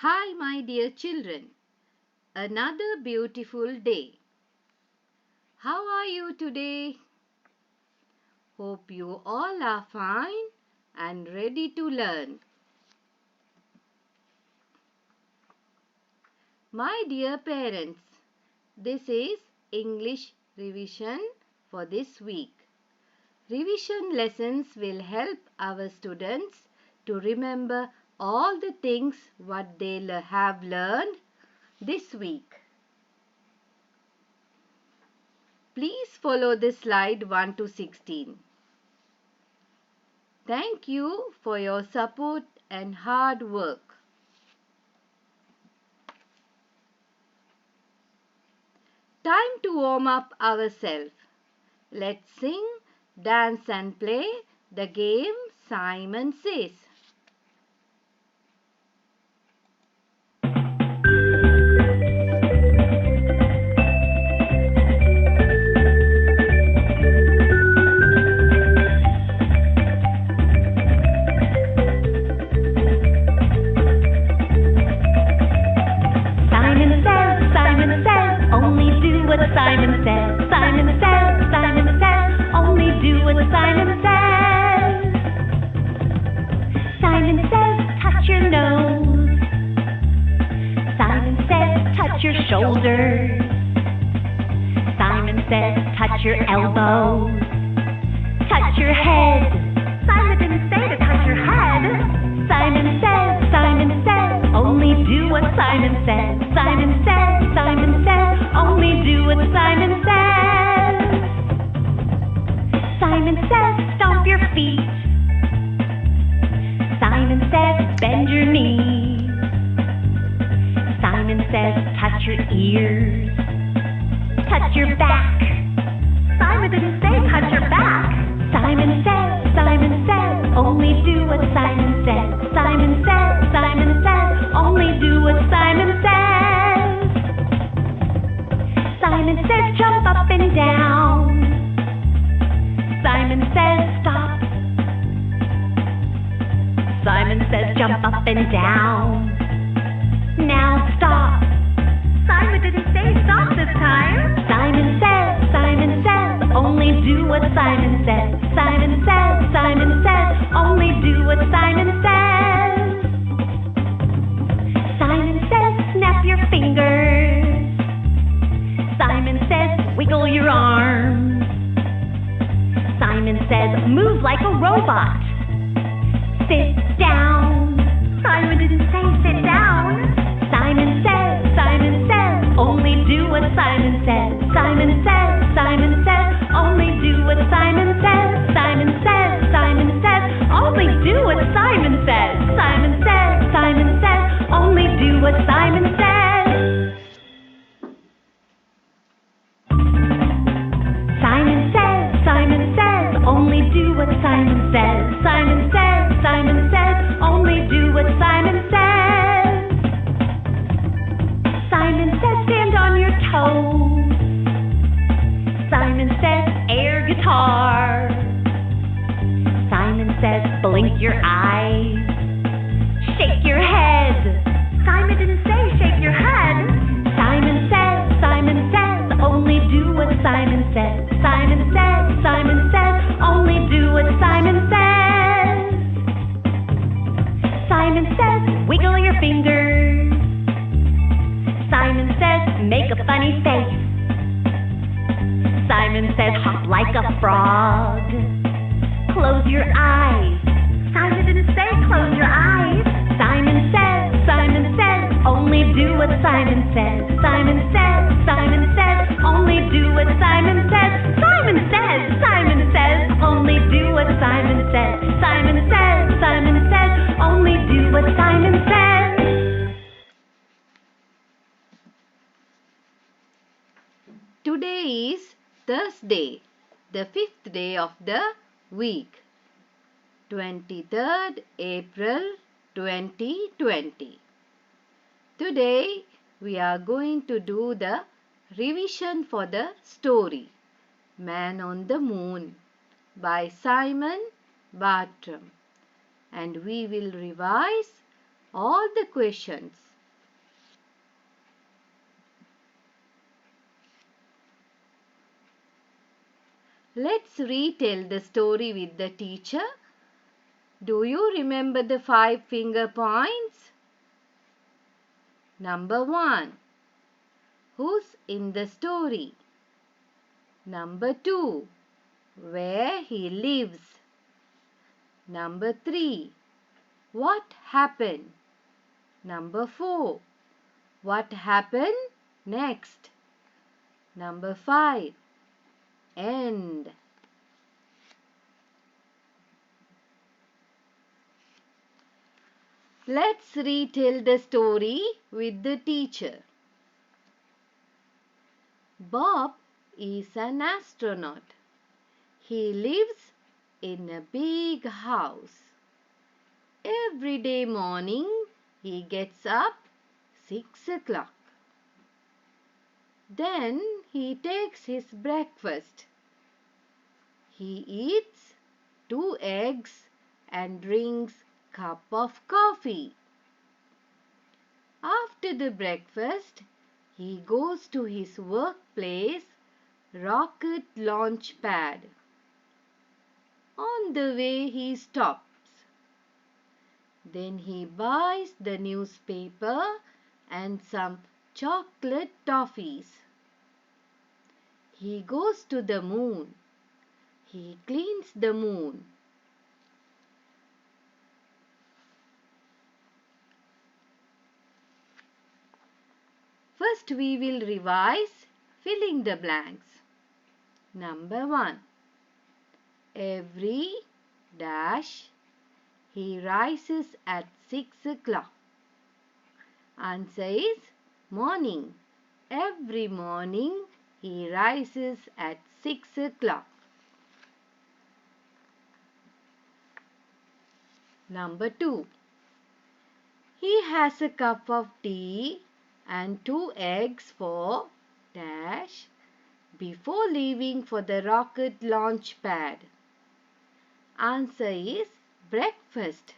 Hi, my dear children. Another beautiful day. How are you today? Hope you all are fine and ready to learn. My dear parents, this is English revision for this week. Revision lessons will help our students to remember all the things what they have learned this week. Please follow the slide 1 to 16. Thank you for your support and hard work. Time to warm up ourselves. Let's sing, dance and play the game Simon Says. Simon says, Simon says, Simon says, only do what Simon says. Simon says, touch your nose. Simon says, touch your shoulders. Simon says, touch your elbows. Touch your head. Simon didn't say to touch your head. Simon says, only do what Simon says. Simon says, only do what Simon says. Simon says, stomp your feet. Simon says, bend your knees. Simon says, touch your ears. Touch your back. Simon didn't say touch your back. Simon says, only do what Simon says. Simon says, only do what Simon says. Simon says, jump up and down. Simon says, stop. Simon says, jump up and down. Now stop. Simon didn't say stop this time. Simon says, only do what Simon says. Simon says, only do what Simon says. Simon says, snap your fingers. Simon says, wiggle your arms. Simon says, move like a robot. Sit down. Simon didn't say sit down. Simon says, only do what Simon says. Simon says, only do what Simon says. Simon says, only do what Simon says. Simon says, only do what Simon says. Simon says, only do what Simon says. Simon says, only do what Simon says. Simon says, stand on your toes. Simon says, air guitar. Simon says, blink your eyes. Shake your head. Simon didn't say shake your head. Simon says, only do what Simon says. Simon says, only do what Simon says. Simon says, wiggle your fingers. Simon says, make a funny face. Simon says, hop like a frog. Close your eyes. Simon didn't say close your eyes. Simon says, only do what Simon says. Simon says, only do what Simon says. Simon says, only do what Simon says. Simon says, only do what Simon says. Today is Thursday, the 5th day of the week, 23rd April 2020. Today we are going to do the revision for the story Man on the Moon by Simon Bartram, and we will revise all the questions Let's retell the story with the teacher. Do you remember the 5 finger points? Number 1. Who's in the story? Number 2. Where he lives. Number 3. What happened? Number 4. What happened next? Number 5. End. Let's retell the story with the teacher. Bob is an astronaut. He lives in a big house. Every day morning he gets up 6 o'clock. Then he takes his breakfast. He eats 2 eggs and drinks cup of coffee. After the breakfast, he goes to his workplace, rocket launch pad. On the way he stops. Then he buys the newspaper and some chocolate toffees. He goes to the moon. He cleans the moon. First we will revise filling the blanks. Number 1. Every dash he rises at 6 o'clock. Answer is morning. Every morning he rises at 6 o'clock. Number 2. He has a cup of tea and 2 eggs for dash before leaving for the rocket launch pad. Answer is breakfast.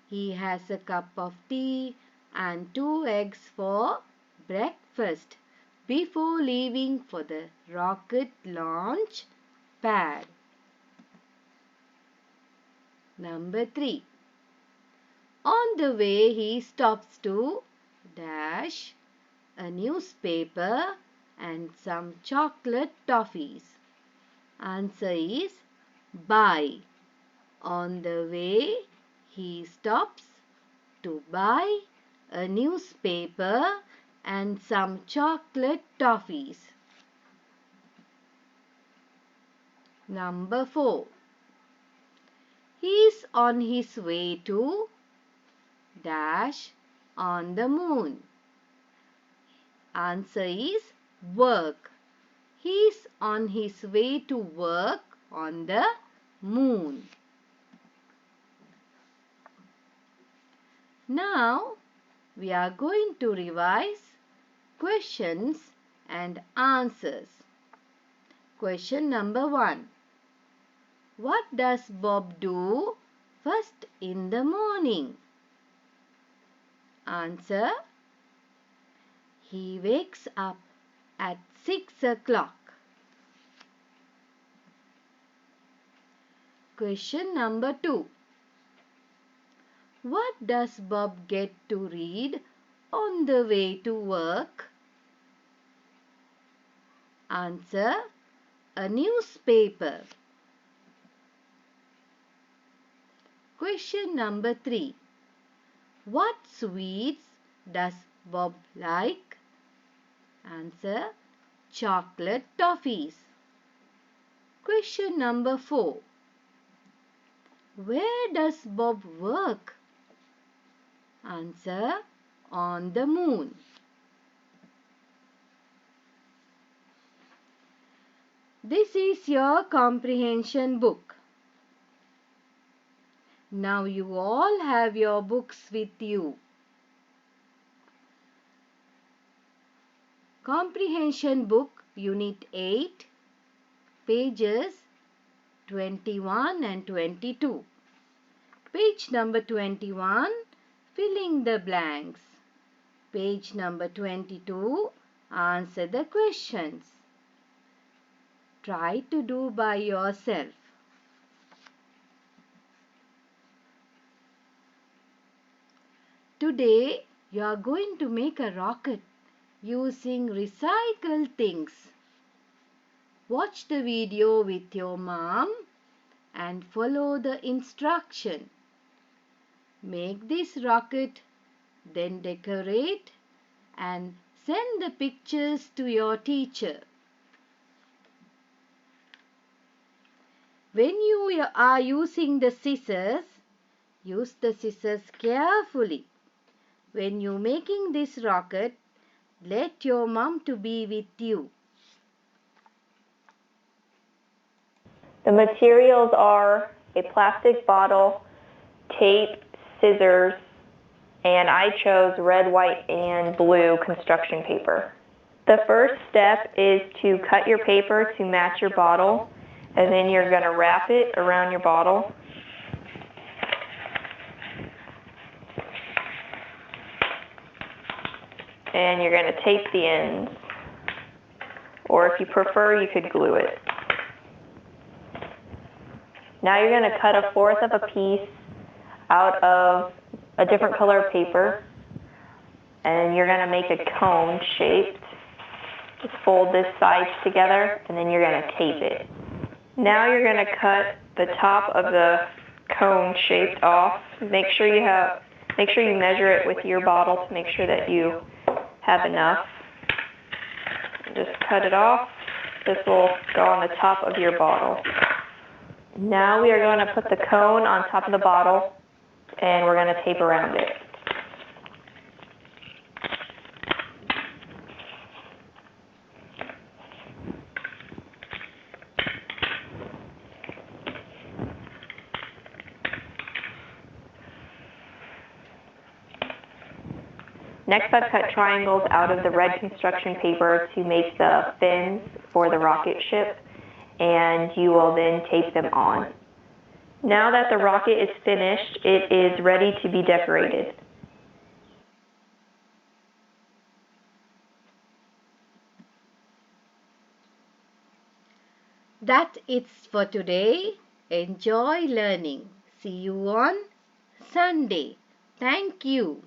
He has a cup of tea and 2 eggs for breakfast before leaving for the rocket launch pad. Number 3. On the way he stops to dash a newspaper and some chocolate toffees. Answer is buy. On the way he stops to buy a newspaper and some chocolate toffees. Number 4. He is on his way to dash on the moon. Answer is work. He is on his way to work on the moon. Now we are going to revise questions and answers. Question number 1. What does Bob do first in the morning? Answer. He wakes up at 6 o'clock. Question number 2. What does Bob get to read on the way to work? Answer. A newspaper. Question number 3. What sweets does Bob like? Answer. Chocolate toffees. Question number 4. Where does Bob work? Answer. On the moon. This is your comprehension book. Now you all have your books with you. Comprehension book, Unit 8, pages 21 and 22. Page number 21, filling the blanks. Page number 22, answer the questions. try to do by yourself. Today, you are going to make a rocket using recycled things. Watch the video with your mom and follow the instruction. Make this rocket, then decorate and send the pictures to your teacher. When you are using the scissors, use the scissors carefully. When you're making this rocket, let your mom to be with you. The materials are a plastic bottle, tape, scissors, and I chose red, white, and blue construction paper. The first step is to cut your paper to match your bottle, and then you're going to wrap it around your bottle. And you're going to tape the ends, or if you prefer, you could glue it. Now you're going to cut 1/4 of a piece out of a different color of paper, and you're going to make a cone shaped. Just fold this side together, and then you're going to tape it. Now you're going to cut the top of the cone shaped off. Make sure you measure it with your bottle to make sure that you have enough. Just cut it off. This will go on the top of your bottle. Now we are going to put the cone on top of the bottle, and we're going to tape around it. Next, I've cut triangles out of the red construction paper to make the fins for the rocket ship, and you will then tape them on. Now that the rocket is finished, it is ready to be decorated. That's it for today. Enjoy learning. See you on Sunday. Thank you.